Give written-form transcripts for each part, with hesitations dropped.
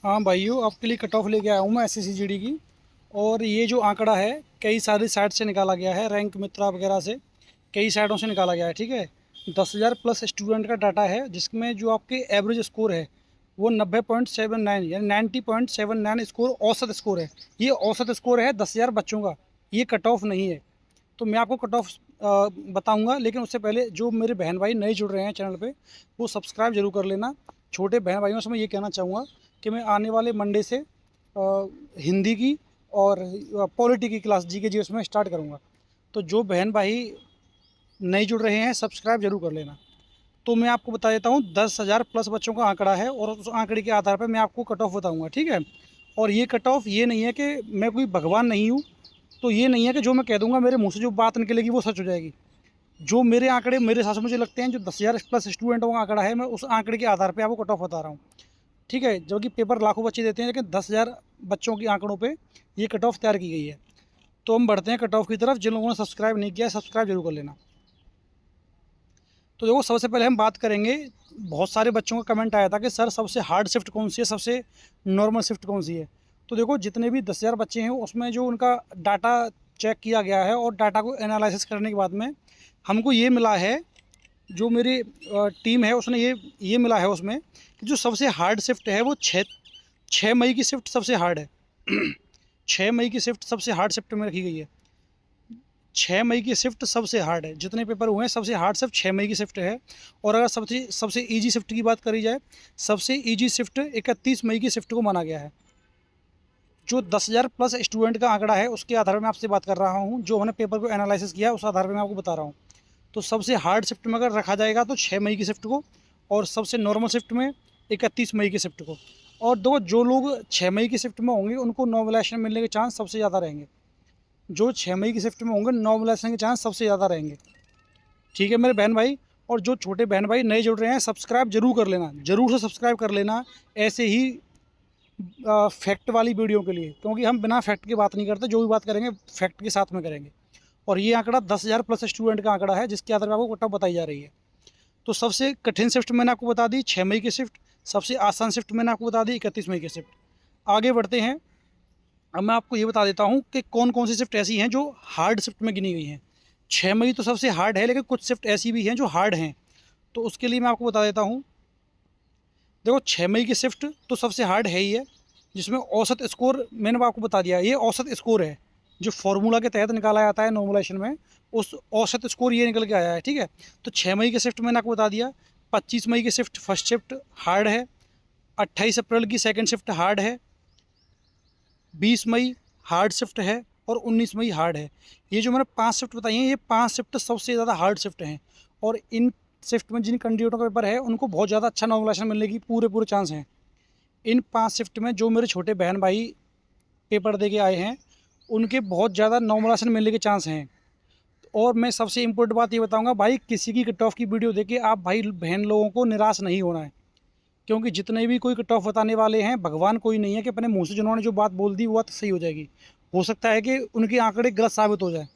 हाँ भाइयों, आपके लिए कट ऑफ लेके आया हूँ मैं SSC GD की। और ये जो आंकड़ा है कई सारी साइट से निकाला गया है, रैंक मित्रा वगैरह से कई साइटों से निकाला गया है। ठीक है, 10,000 प्लस स्टूडेंट का डाटा है, जिसमें जो आपके एवरेज स्कोर है वो 90.79 यानी 90.79 स्कोर औसत स्कोर है। ये औसत स्कोर है 10,000 बच्चों का, ये कट ऑफ नहीं है। तो मैं आपको कट ऑफ बताऊंगा, लेकिन उससे पहले जो मेरे बहन भाई नए जुड़ रहे हैं चैनल पे, वो सब्सक्राइब जरूर कर लेना। छोटे बहन भाइयों से मैं ये कहना चाहूँगा कि मैं आने वाले मंडे से हिंदी की और पॉलिटी की क्लास GK GS में स्टार्ट करूँगा। तो जो बहन भाई नए जुड़ रहे हैं सब्सक्राइब जरूर कर लेना। तो मैं आपको बता देता हूँ, 10,000 प्लस बच्चों का आंकड़ा है और उस आंकड़े के आधार पर मैं आपको कट ऑफ बताऊँगा। ठीक है, और ये कट ऑफ ये नहीं है कि मैं कोई भगवान नहीं हूँ, तो ये नहीं है कि जो मैं कह दूंगा मेरे मुंह से जो बात निकलेगी वो सच हो जाएगी। जो मेरे आंकड़े मेरे हिसाब से मुझे लगते हैं, जो 10,000 प्लस स्टूडेंटों का आंकड़ा है, मैं उस आंकड़े के आधार पे आपको कट ऑफ बता रहा हूँ। ठीक है, जबकि पेपर लाखों बच्चे देते हैं, लेकिन 10,000 बच्चों के आंकड़ों पे ये कट ऑफ तैयार की गई है। तो हम बढ़ते हैं कट ऑफ की तरफ। जिन लोगों ने सब्सक्राइब नहीं किया है सब्सक्राइब जरूर कर लेना। तो देखो, सबसे पहले हम बात करेंगे, बहुत सारे बच्चों का कमेंट आया था कि सर सबसे हार्ड शिफ्ट कौन सी है, सबसे नॉर्मल शिफ्ट कौन सी है। तो देखो, जितने भी 10,000 बच्चे हैं उसमें जो उनका डाटा चेक किया गया है और डाटा को एनालिसिस करने के बाद में हमको ये मिला है, जो मेरी टीम है उसने ये मिला है उसमें कि जो सबसे हार्ड शिफ्ट है वो 6 मई की शिफ्ट सबसे हार्ड है। 6 मई की शिफ्ट सबसे हार्ड शिफ्ट में रखी गई है। 6 मई की शिफ्ट सबसे हार्ड है, जितने पेपर हुए हैं सबसे हार्ड शिफ्ट 6 मई की शिफ्ट है। और अगर सबसे सबसे ईजी शिफ्ट की बात करी जाए, सबसे ईजी शिफ्ट 31 मई की शिफ्ट को माना गया है। जो 10,000 प्लस स्टूडेंट का आंकड़ा है उसके आधार पर मैं आपसे बात कर रहा हूँ, जो हमने पेपर को एनालिसिस किया उस आधार पर मैं आपको बता रहा हूँ। तो सबसे हार्ड शिफ्ट में अगर रखा जाएगा तो 6 मई की शिफ्ट को, और सबसे नॉर्मल शिफ्ट में 31 मई की शिफ्ट को। और दो जो लोग 6 मई की शिफ्ट में होंगे उनको नॉमिनेशन मिलने के चांस सबसे ज़्यादा रहेंगे। जो 6 मई की शिफ्ट में होंगे नॉमिनेशन के चांस सबसे ज़्यादा रहेंगे। ठीक है मेरे बहन भाई, और जो छोटे बहन भाई नए जुड़ रहे हैं सब्सक्राइब जरूर कर लेना, ज़रूर से सब्सक्राइब कर लेना। ऐसे ही फैक्ट वाली वीडियो के लिए, क्योंकि हम बिना फैक्ट की बात नहीं करते, जो भी बात करेंगे फैक्ट के साथ में करेंगे। और ये आंकड़ा 10,000 प्लस स्टूडेंट का आंकड़ा है, जिसके आधार पर आपको कट ऑफ बताई जा रही है। तो सबसे कठिन शिफ्ट मैंने आपको बता दी 6 मई की शिफ्ट, सबसे आसान शिफ्ट मैंने आपको बता दी 31 मई की शिफ्ट। आगे बढ़ते हैं। अब मैं आपको ये बता देता हूँ कि कौन कौन सी शिफ्ट ऐसी हैं जो हार्ड शिफ्ट में गिनी गई हैं। 6 मई तो सबसे हार्ड है, लेकिन कुछ शिफ्ट ऐसी भी हैं जो हार्ड हैं, तो उसके लिए मैं आपको बता देता हूँ। देखो, 6 मई की शिफ्ट तो सबसे हार्ड है ही है, जिसमें औसत स्कोर मैंने आपको बता दिया, ये औसत स्कोर है जो फार्मूला के तहत निकाला जाता है नॉर्मलाइजेशन में, उस औसत स्कोर ये निकल के आया है। ठीक है, तो 6 मई की शिफ्ट मैंने आपको बता दिया। 25 मई की शिफ्ट फर्स्ट शिफ्ट हार्ड है। 28 अप्रैल की सेकंड शिफ्ट हार्ड है। 20 मई हार्ड शिफ्ट है, और 19 मई हार्ड है। ये जो मैंने 5 शिफ्ट बताई हैं, ये 5 शिफ्ट सबसे ज़्यादा हार्ड शिफ्ट हैं। और इन शिफ्ट में जिन कैंडिडेटों का पेपर है उनको बहुत ज़्यादा अच्छा नॉमिनेशन मिलने की पूरे पूरे चांस हैं। इन 5 शिफ्ट में जो मेरे छोटे बहन भाई पेपर दे के आए हैं उनके बहुत ज़्यादा नॉमिनेशन मिलने के चांस हैं। और मैं सबसे इम्पोर्टेंट बात ये बताऊंगा भाई, किसी की कट ऑफ की वीडियो देके आप भाई बहन लोगों को निराश नहीं होना है, क्योंकि जितने भी कोई कट ऑफ बताने वाले हैं, भगवान कोई नहीं है कि अपने मुंह से जिन्होंने जो बात बोल दी वो बात सही हो जाएगी। हो सकता है कि उनके आंकड़े गलत साबित हो जाए।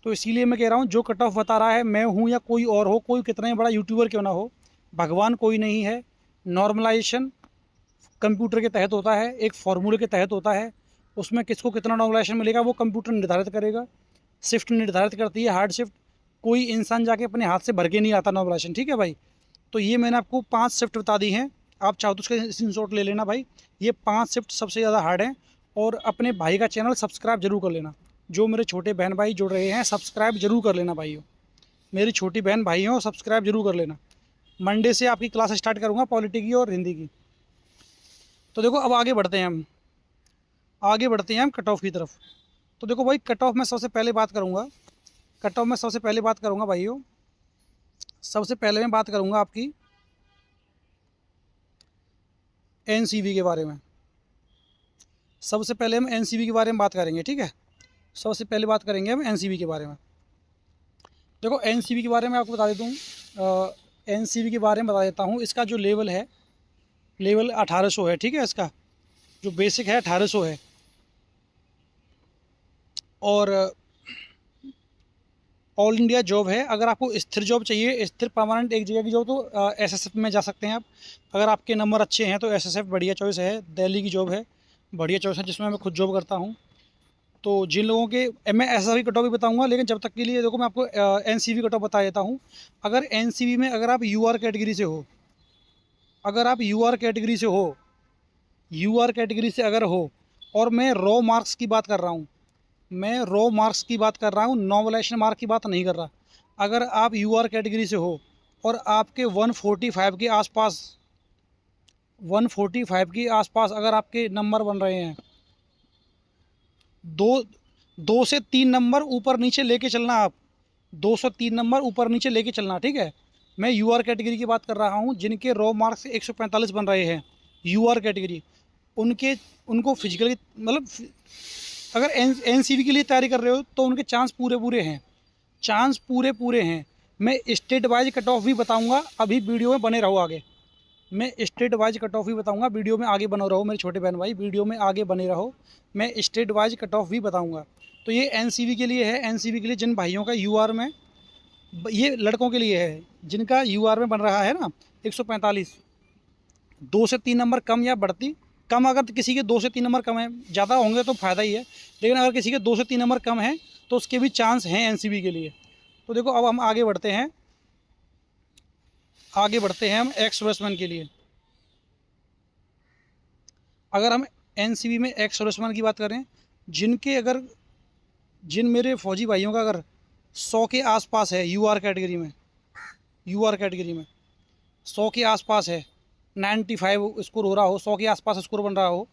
तो इसीलिए मैं कह रहा हूँ, जो कट ऑफ बता रहा है, मैं हूँ या कोई और हो, कोई कितना ही बड़ा यूट्यूबर क्यों ना हो, भगवान कोई नहीं है। नॉर्मलाइजेशन कंप्यूटर के तहत होता है, एक फार्मूले के तहत होता है। उसमें किसको कितना नॉमिनेशन मिलेगा वो कंप्यूटर निर्धारित करेगा। शिफ्ट निर्धारित करती है हार्ड शिफ्ट, कोई इंसान जाके अपने हाथ से भर के नहीं आता नॉमिनेशन। ठीक है भाई, तो ये मैंने आपको 5 शिफ्ट बता दी हैं। आप चाहो तो उसका स्क्रीनशॉट ले लेना भाई। ये 5 शिफ्ट सबसे ज़्यादा हार्ड हैं। और अपने भाई का चैनल सब्सक्राइब जरूर कर लेना। जो मेरे छोटे बहन भाई जुड़ रहे हैं सब्सक्राइब जरूर कर लेना भाइयों। मेरी छोटी बहन भाई हो, सब्सक्राइब जरूर कर लेना। मंडे से आपकी क्लास स्टार्ट करूँगा पॉलिटी की और हिंदी की। तो देखो, अब आगे बढ़ते हैं हम कट ऑफ की तरफ। तो देखो भाई, कट ऑफ में सबसे पहले बात करूँगा, भाइयों। सबसे पहले मैं बात करूँगा आपकी एनसीवी के बारे में। सबसे पहले हम एनसीवी के बारे में बात करेंगे। ठीक है, सबसे पहले बात करेंगे हम एनसीवी के बारे में। देखो, एनसीवी के बारे में आपको बता देता हूँ, एनसीवी के बारे में बता देता हूँ। इसका जो लेवल है, लेवल 1800 है। ठीक है, इसका जो बेसिक है 1800 है। और ऑल इंडिया जॉब है। अगर आपको स्थिर जॉब चाहिए, स्थिर परमानेंट एक जगह की जॉब, तो एसएसएफ में जा सकते हैं आप। अगर आपके नंबर अच्छे हैं तो एसएसएफ बढ़िया चॉइस है। दिल्ली की जॉब है, बढ़िया चॉइस है, जिसमें मैं खुद जॉब करता हूँ। तो जिन लोगों के, मैं ऐसा भी कट ऑफ भी बताऊँगा, लेकिन जब तक के लिए देखो मैं आपको एनसीवी कट ऑफ बता देता हूँ। अगर एनसीवी में अगर आप यूआर कैटेगरी से हो, अगर आप यूआर कैटेगरी से हो, यूआर कैटेगरी से अगर हो, और मैं रॉ मार्क्स की बात कर रहा हूँ, मैं रॉ मार्क्स की बात कर रहा हूँ, नॉमिनेशन मार्क की बात नहीं कर रहा। अगर आप यूआर कैटेगरी से हो और आपके 145 के आसपास, 145 के आसपास अगर आपके नंबर बन रहे हैं, दो 2 से 3 नंबर ऊपर नीचे लेके चलना आप, 203 नंबर ऊपर नीचे लेके चलना, ठीक है। मैं यूआर कैटेगरी की बात कर रहा हूँ, जिनके रॉ मार्क्स 145 बन रहे हैं, यूआर कैटेगरी, उनके उनको फिजिकल मतलब अगर एनसीवी के लिए तैयारी कर रहे हो तो उनके चांस पूरे पूरे हैं, चांस पूरे पूरे हैं। मैं स्टेट वाइज कट ऑफ भी बताऊंगा, अभी वीडियो में बने रहो आगे। मैं स्टेट वाइज कट ऑफ भी बताऊंगा, वीडियो में आगे बने रहो मेरे छोटे बहन भाई, वीडियो में आगे बने रहो। मैं स्टेट वाइज कट ऑफ भी बताऊंगा। तो ये एनसीवी के लिए है, एनसीवी के लिए जिन भाइयों का यूआर में, ये लड़कों के लिए है जिनका यूआर में बन रहा है ना 145, 2 से 3 नंबर कम या बढ़ती, कम अगर किसी के 2 से 3 नंबर कम है, ज़्यादा होंगे तो फ़ायदा ही है, लेकिन अगर किसी के 2 से 3 नंबर कम है तो उसके भी चांस हैं एनसीबी के लिए। तो देखो अब हम आगे बढ़ते हैं, आगे बढ़ते हैं हम एक्स सर्विसमैन के लिए। अगर हम एनसीबी में एक्स सर्विसमैन की बात करें, जिनके अगर, जिन मेरे फौजी भाइयों का अगर 100 के आसपास है यूआर कैटेगरी में, यूआर कैटेगरी में 100 के आसपास है, 95 स्कोर हो रहा हो, 100 के आसपास स्कोर बन रहा हो,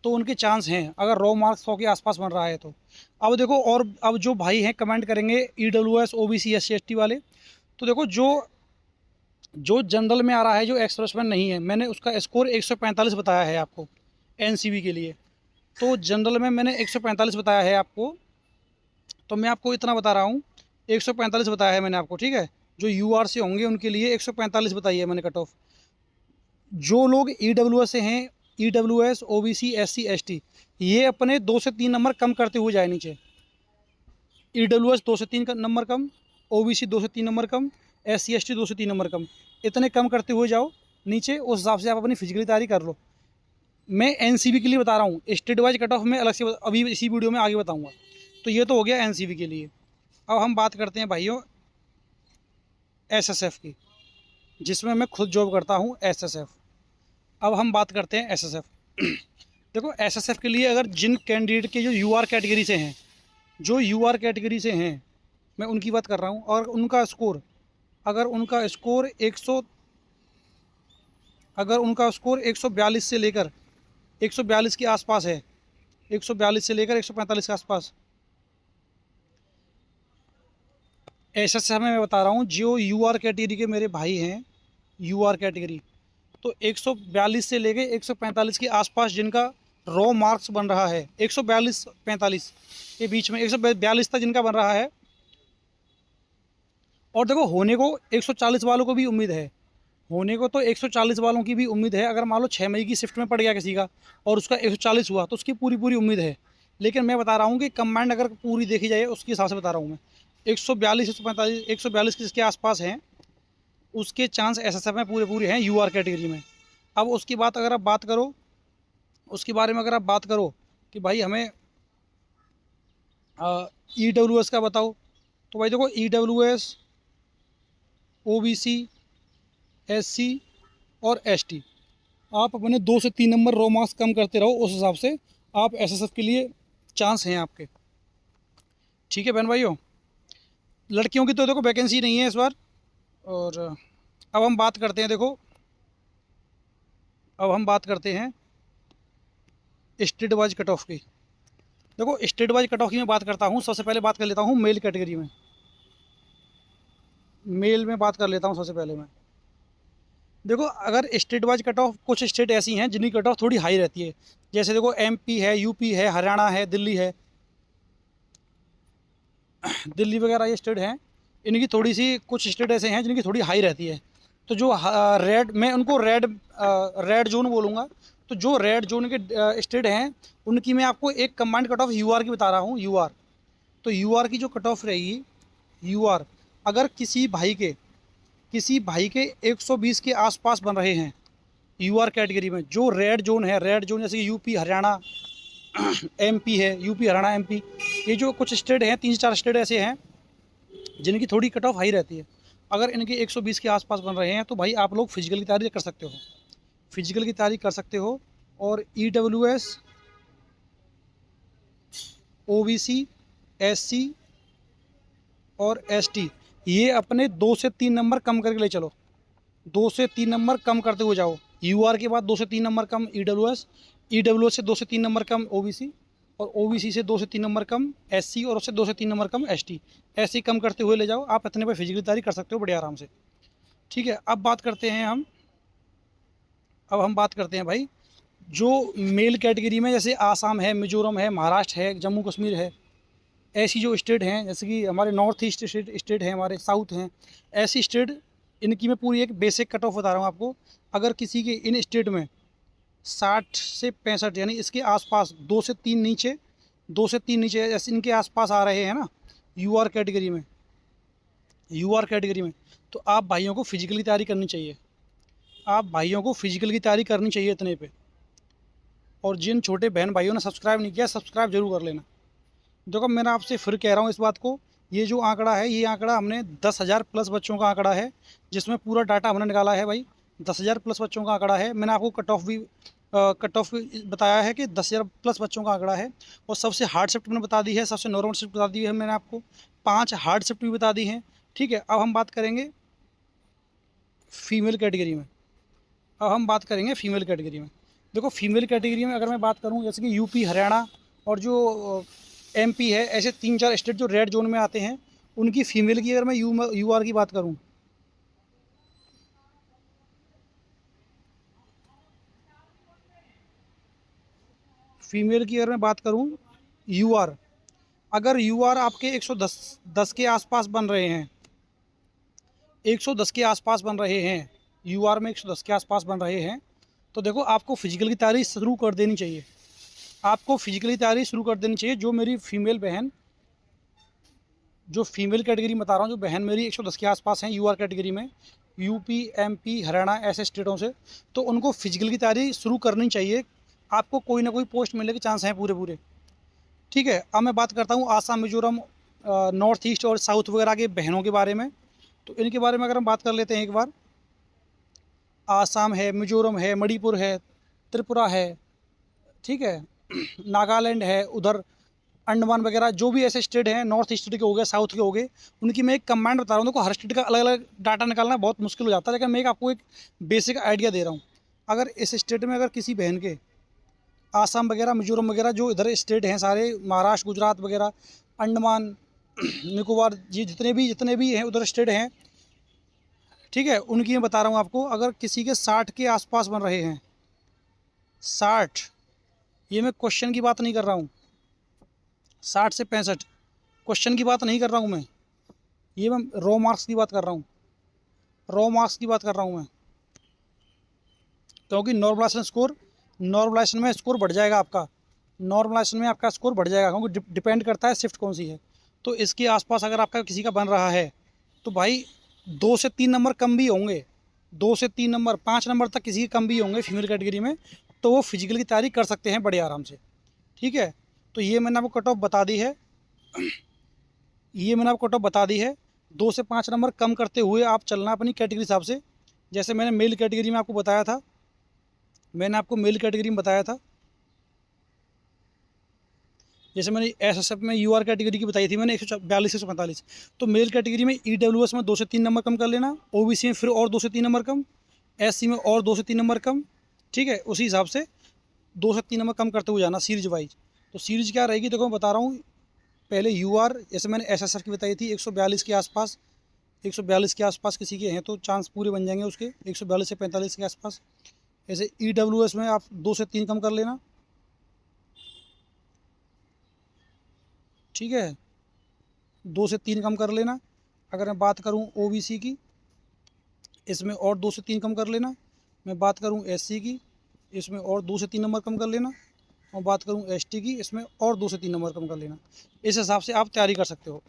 तो उनके चांस हैं अगर रॉ मार्क्स 100 के आसपास बन रहा है तो। अब देखो, और अब जो भाई हैं कमेंट करेंगे ईडब्ल्यूएस ओबीसी एससी एसटी वाले, तो देखो जो जो जनरल में आ रहा है, जो एक्स सर्विसमैन नहीं है, मैंने उसका स्कोर 145 बताया है आपको एनसीबी के लिए। तो जनरल में मैंने 145 बताया है आपको, तो मैं आपको इतना बता रहा हूँ, 145 बताया है मैंने आपको, ठीक है। जो यूआर से होंगे उनके लिए 145 बताई है मैंने कट ऑफ। जो लोग ईडब्ल्यूएस से हैं, ईडब्ल्यूएस ओबीसी एससी एसटी, ये अपने 2 से 3 नंबर कम करते हुए जाए नीचे। ईडब्ल्यूएस 2 से 3 नंबर कम, ओबीसी 2 से 3 नंबर कम, एससी एसटी 2 से 3 नंबर कम, इतने कम करते हुए जाओ नीचे। उस हिसाब से आप अपनी फिजिकली तैयारी कर लो। मैं एनसीबी के लिए बता रहा हूँ, स्टेट वाइज कट ऑफ में अलग से अभी इसी वीडियो में आगे बताऊँगा। तो ये तो हो गया एनसीबी के लिए। अब हम बात करते हैं भाइयों एसएसएफ की, जिसमें मैं खुद जॉब करता हूँ, एसएसएफ। अब हम बात करते हैं एसएसएफ। देखो एसएसएफ के लिए अगर जिन कैंडिडेट के जो यूआर कैटेगरी से हैं, जो यूआर कैटेगरी से हैं, मैं उनकी बात कर रहा हूँ, और उनका स्कोर, अगर उनका स्कोर 100, अगर उनका स्कोर 142 से लेकर 142 के आसपास है, 142 से लेकर 145 के आसपास, एसएसएफ में मैं बता रहा हूँ, जो यूआर कैटेगरी के मेरे भाई हैं, यूआर कैटेगरी, तो 142 से लेके 145 के आसपास जिनका रॉ मार्क्स बन रहा है, 142-45 के बीच में, 142 तक जिनका बन रहा है। और देखो होने को 140 वालों को भी उम्मीद है, होने को तो 140 वालों की भी उम्मीद है। अगर मान लो 6 मई की शिफ्ट में पड़ गया किसी का और उसका 140 हुआ तो उसकी पूरी पूरी उम्मीद है। लेकिन मैं बता रहा हूँ कि कंबाइंड अगर पूरी देखी जाए उसके हिसाब से बता रहा हूँ मैं, 142 145 142 किसके आसपास हैं, उसके चांस एसएसएफ में पूरे पूरे हैं यूआर कैटेगरी में। अब उसकी बात अगर आप बात करो, उसके बारे में अगर आप बात करो कि भाई हमें ईडब्ल्यूएस का बताओ, तो भाई देखो ईडब्ल्यूएस ओबीसी एससी और एसटी, आप अपने 2 से 3 नंबर रॉ मार्क्स कम करते रहो, उस हिसाब से आप एसएसएफ के लिए चांस हैं आपके, ठीक है बहन भाइयों। लड़कियों की तो देखो वैकेंसी नहीं है इस बार। और अब हम बात करते हैं, देखो अब हम बात करते हैं स्टेट वाइज कट ऑफ की। देखो स्टेट वाइज कट ऑफ की मैं बात करता हूँ, सबसे पहले बात कर लेता हूँ मेल कैटेगरी में, मेल में बात कर लेता हूँ सबसे पहले मैं। देखो अगर स्टेट वाइज कट ऑफ, कुछ स्टेट ऐसी हैं जिनकी कट ऑफ थोड़ी हाई रहती है, जैसे देखो एमपी है, यूपी है, हरियाणा है, दिल्ली है, दिल्ली वगैरह ये स्टेट हैं, इनकी थोड़ी सी, कुछ स्टेट ऐसे हैं जिनकी थोड़ी हाई रहती है। तो जो रेड, मैं उनको रेड जोन बोलूँगा। तो जो रेड जोन के स्टेट हैं उनकी मैं आपको एक कंबाइंड कट ऑफ यूआर की बता रहा हूँ, यूआर। तो यूआर की जो कट ऑफ रहेगी, यूआर अगर किसी भाई के 120 के आसपास बन रहे हैं यूआर कैटेगरी में, जो रेड जोन है, रेड जोन जैसे कि यूपी हरियाणा एमपी है, यूपी हरियाणा एमपी, ये जो कुछ स्टेट हैं, 3-4 स्टेट ऐसे हैं जिनकी थोड़ी कट ऑफ हाई रहती है। अगर इनके 120 के आसपास बन रहे हैं तो भाई आप लोग फिजिकल की तैयारी कर सकते हो, फिजिकल की तैयारी कर सकते हो। और EWS, OBC, SC और ST ये अपने 2 से 3 नंबर कम करके ले चलो, 2 से 3 नंबर कम करते हुए जाओ। यूआर के बाद 2 से 3 नंबर कम EWS से 2 से 3 नंबर कम OBC, और OBC से 2 से 3 नंबर कम SC, और उससे 2 से 3 नंबर कम ST। ऐसे ही कम करते हुए ले जाओ, आप इतने पर फिजिकल तैयारी कर सकते हो बड़े आराम से। ठीक है, अब हम बात करते हैं भाई, जो मेल कैटेगरी में जैसे आसाम है, मिजोरम है, महाराष्ट्र है, जम्मू कश्मीर है, ऐसी जो स्टेट हैं, जैसे कि हमारे नॉर्थ ईस्ट स्टेट हैं, हमारे साउथ हैं, ऐसी स्टेट, इनकी मैं पूरी एक बेसिक कट ऑफ बता रहा हूँ आपको। अगर किसी के इन स्टेट में 60 से 65 यानी इसके आसपास 2 से 3 नीचे, 2 से 3 नीचे ऐसे इनके आसपास आ रहे हैं ना यूआर कैटेगरी में, तो आप भाइयों को फिजिकल की तैयारी करनी चाहिए, आप भाइयों को फिजिकल की तैयारी करनी चाहिए इतने पे। और जिन छोटे बहन भाइयों ने सब्सक्राइब नहीं किया, सब्सक्राइब जरूर कर लेना। देखो मैं आपसे फिर कह रहा हूँ इस बात को, ये जो आंकड़ा है, ये आंकड़ा हमने 10,000 प्लस बच्चों का आंकड़ा है, जिसमें पूरा डाटा हमने निकाला है भाई। 10,000 प्लस बच्चों का आंकड़ा है। मैंने आपको कट ऑफ बताया है कि 10,000 प्लस बच्चों का आंकड़ा है। और सबसे हार्ड शिफ्ट मैंने बता दी है, सबसे नॉर्मल शिफ्ट बता दी है मैंने आपको, 5 हार्ड शिफ्ट भी बता दी हैं। ठीक है, अब हम बात करेंगे फीमेल कैटेगरी में। देखो फीमेल कैटेगरी में अगर मैं बात करूं, जैसे कि यूपी हरियाणा और जो एमपी है, ऐसे 3-4 स्टेट जो रेड जोन में आते हैं, उनकी फ़ीमेल की अगर मैं यूआर की बात करूं, यूआर, अगर यूआर आपके 110 के आसपास बन रहे हैं, 110 के आसपास बन रहे हैं, यूआर में 110 के आसपास बन रहे हैं, तो देखो आपको फिजिकल की तैयारी शुरू कर देनी चाहिए, आपको फिजिकली तैयारी शुरू कर देनी चाहिए। जो मेरी फीमेल बहन, जो फीमेल कैटेगरी में बता रहा हूँ, जो बहन मेरी 110 के आसपास हैं यूआर कैटेगरी में, यूपी एमपी हरियाणा ऐसे स्टेटों से, तो उनको फिजिकल की तैयारी शुरू करनी चाहिए। आपको कोई ना कोई पोस्ट मिलने के चांस हैं पूरे। ठीक है, अब मैं बात करता हूँ आसाम, मिजोरम, नॉर्थ ईस्ट और साउथ वगैरह के बहनों के बारे में। तो इनके बारे में अगर हम बात कर लेते हैं एक बार, आसाम है, मिजोरम है, मणिपुर है, त्रिपुरा है, ठीक है, नागालैंड है, उधर अंडमान वगैरह, जो भी ऐसे स्टेट हैं, नॉर्थ ईस्ट के हो गए, साउथ के हो गए, उनकी मैं एक कमांड बता रहा हूँ। देखो हर स्टेट का अलग अलग डाटा निकालना बहुत मुश्किल हो जाता है, लेकिन मैं आपको एक बेसिक आइडिया दे रहा हूँ। अगर इस स्टेट में अगर किसी बहन के आसाम वगैरह, मिजोरम वगैरह जो इधर स्टेट हैं सारे, महाराष्ट्र, गुजरात वगैरह, अंडमान निकोबार, ये जितने भी हैं उधर स्टेट हैं, ठीक है, उनकी मैं बता रहा हूँ आपको। अगर किसी के 60 के आसपास बन रहे हैं, 60, ये मैं क्वेश्चन की बात नहीं कर रहा हूँ, 60 से 65 क्वेश्चन की बात नहीं कर रहा हूँ मैं, ये मैं रॉ मार्क्स की बात कर रहा हूँ, क्योंकि नॉर्मलाइजेशन में स्कोर बढ़ जाएगा आपका, स्कोर बढ़ जाएगा, क्योंकि डिपेंड करता है शिफ्ट कौन सी है। तो इसके आसपास अगर आपका किसी का बन रहा है, तो भाई 2 से 3 नंबर कम भी होंगे, 2 से 3 नंबर, 5 नंबर तक किसी के कम भी होंगे फीमेल कैटेगरी में, तो वो फिजिकल की तैयारी कर सकते हैं बड़े आराम से। ठीक है, तो ये मैंने आपको कट ऑफ बता दी है, 2 से 5 नंबर कम करते हुए आप चलना अपनी कैटेगरी हिसाब से। जैसे मैंने मेल कैटेगरी में आपको बताया था, जैसे मैंने एसएसएफ में यूआर कैटेगरी की बताई थी मैंने, 142 से 145। तो मेल कैटेगरी में ईडब्ल्यूएस में 2 से 3 नंबर कम कर लेना, ओबीसी में फिर और 2 से 3 नंबर कम, एससी में और 2 से 3 नंबर कम। ठीक है, उसी हिसाब से 2 से 3 नंबर कम करते हुए जाना सीरीज वाइज। तो सीरीज क्या रहेगी, देखो मैं बता रहा हूँ। पहले यूआर, जैसे मैंने एसएसएफ की बताई थी, 142 के आसपास, 142 के आसपास किसी के हैं तो चांस पूरे बन जाएंगे उसके, 142 से 45 के आसपास। ऐसे ईडब्ल्यूएस में आप 2 से 3 कम कर लेना। ठीक है, 2 से 3 कम कर लेना। अगर मैं बात करूं ओबीसी की, इसमें और 2 से 3 कम कर लेना। मैं बात करूं एससी की, इसमें और 2 से 3 नंबर कम कर लेना। और बात करूं एसटी की, इसमें और 2 से 3 नंबर कम कर लेना। इस हिसाब से आप तैयारी कर सकते हो।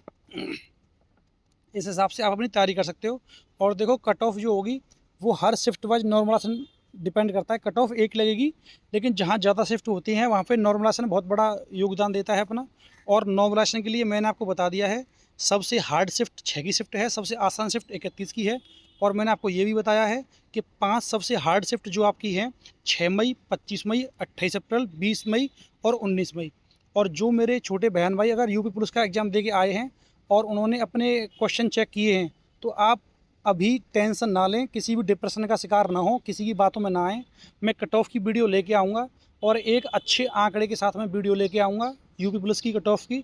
इस हिसाब से आप अपनी तैयारी कर सकते हो। और देखो कट ऑफ जो होगी वो हर शिफ्ट वाइज नॉर्मलाइजेशन डिपेंड करता है। कट ऑफ एक लगेगी, लेकिन जहाँ ज़्यादा शिफ्ट होती हैं वहाँ पे नॉर्मलाइजेशन बहुत बड़ा योगदान देता है अपना। और नॉर्मलाइजेशन के लिए मैंने आपको बता दिया है, सबसे हार्ड शिफ्ट 6 की शिफ्ट है, सबसे आसान शिफ्ट 31 की है। और मैंने आपको ये भी बताया है कि 5 सबसे हार्ड शिफ्ट जो आपकी हैं 6 मई, 25 मई, 28 अप्रैल, 20 मई और 19 मई। और जो मेरे छोटे बहन भाई अगर यूपी पुलिस का एग्ज़ाम दे के आए हैं और उन्होंने अपने क्वेश्चन चेक किए हैं, तो आप अभी टेंशन ना लें, किसी भी डिप्रेशन का शिकार ना हो, किसी की बातों में ना आएँ। मैं कट ऑफ की वीडियो लेके आऊँगा और एक अच्छे आंकड़े के साथ में वीडियो लेके आऊँगा यूपी पुलिस की कट ऑफ की।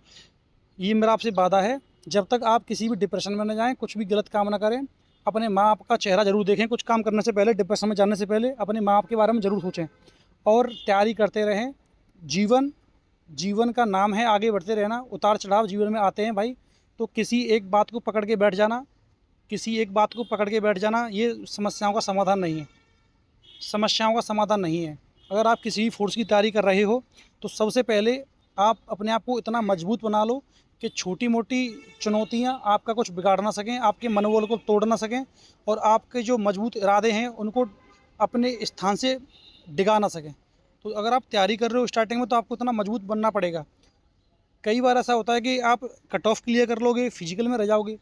ये मेरा आपसे वादा है। जब तक आप किसी भी डिप्रेशन में ना जाएँ, कुछ भी गलत काम ना करें, अपने माँ बाप का चेहरा ज़रूर देखें कुछ काम करने से पहले, डिप्रेशन में जाने से पहले अपने माँ बाप के बारे में ज़रूर सोचें और तैयारी करते रहें। जीवन का नाम है आगे बढ़ते रहना। उतार चढ़ाव जीवन में आते हैं भाई, तो किसी एक बात को पकड़ के बैठ जाना, ये समस्याओं का समाधान नहीं है। अगर आप किसी भी फोर्स की तैयारी कर रहे हो, तो सबसे पहले आप अपने आप को इतना मजबूत बना लो कि छोटी मोटी चुनौतियां आपका कुछ बिगाड़ ना सकें, आपके मनोबल को तोड़ ना सकें और आपके जो मजबूत इरादे हैं उनको अपने स्थान से डिगा ना सकें। तो अगर आप तैयारी कर रहे हो स्टार्टिंग में, तो आपको इतना मजबूत बनना पड़ेगा। कई बार ऐसा होता है कि आप कट ऑफ क्लियर कर लोगे, फिजिकल में रह जाओगे,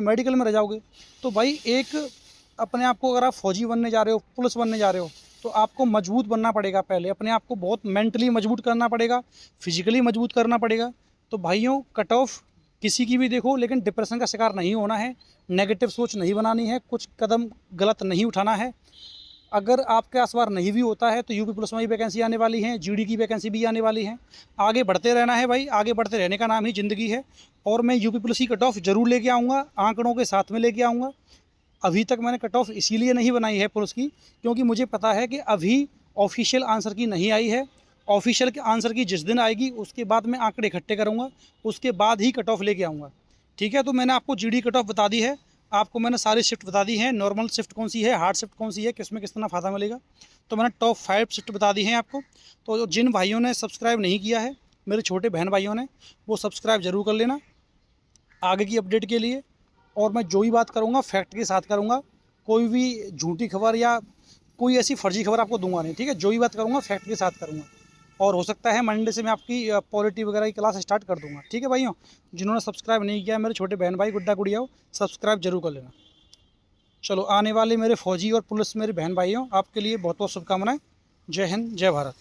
मेडिकल में रह जाओगे। तो भाई एक अपने आप को, अगर आप फौजी बनने जा रहे हो, पुलिस बनने जा रहे हो, तो आपको मजबूत बनना पड़ेगा। पहले अपने आप को बहुत मेंटली मजबूत करना पड़ेगा, फिजिकली मजबूत करना पड़ेगा। तो भाइयों कट ऑफ किसी की भी देखो, लेकिन डिप्रेशन का शिकार नहीं होना है, नेगेटिव सोच नहीं बनानी है, कुछ कदम गलत नहीं उठाना है। अगर आपके इस बार नहीं भी होता है तो यूपी पुलिस में भी वैकेंसी आने वाली है, जीडी की वैकेंसी भी आने वाली है। आगे बढ़ते रहना है भाई, आगे बढ़ते रहने का नाम ही ज़िंदगी है। और मैं यूपी पुलिस की कट ऑफ ज़रूर लेके आऊँगा, आंकड़ों के साथ में लेके आऊँगा। अभी तक मैंने कट ऑफ इसीलिए नहीं बनाई है पुलिस की, क्योंकि मुझे पता है कि अभी ऑफिशियल आंसर की नहीं आई है। ऑफिशियल के आंसर की जिस दिन आएगी उसके बाद मैं आंकड़े इकट्ठे करूँगा, उसके बाद ही कट ऑफ लेके आऊँगा। ठीक है, तो मैंने आपको जीडी कट ऑफ बता दी है, आपको मैंने सारी शिफ्ट बता दी है, नॉर्मल शिफ्ट कौन सी है, हार्ड शिफ्ट कौन सी है, किस में कितना फ़ायदा मिलेगा। तो मैंने टॉप 5 शिफ्ट बता दी हैं आपको। तो जिन भाइयों ने सब्सक्राइब नहीं किया है, मेरे छोटे बहन भाइयों ने, वो सब्सक्राइब ज़रूर कर लेना आगे की अपडेट के लिए। और मैं जो भी बात करूँगा फैक्ट के साथ करूँगा, कोई भी झूठी खबर या कोई ऐसी फर्जी खबर आपको दूंगा नहीं। ठीक है, जो भी बात करूँगा फैक्ट के साथ करूँगा। और हो सकता है मंडे से मैं आपकी पॉलिटी वगैरह की क्लास स्टार्ट कर दूंगा। ठीक है भाइयों, जिन्होंने सब्सक्राइब नहीं किया, मेरे छोटे बहन भाई गुड्डा गुड़ियाओ, सब्सक्राइब जरूर कर लेना। चलो, आने वाले मेरे फौजी और पुलिस मेरे बहन भाइयों, आपके लिए बहुत बहुत शुभकामनाएं। जय हिंद, जय भारत।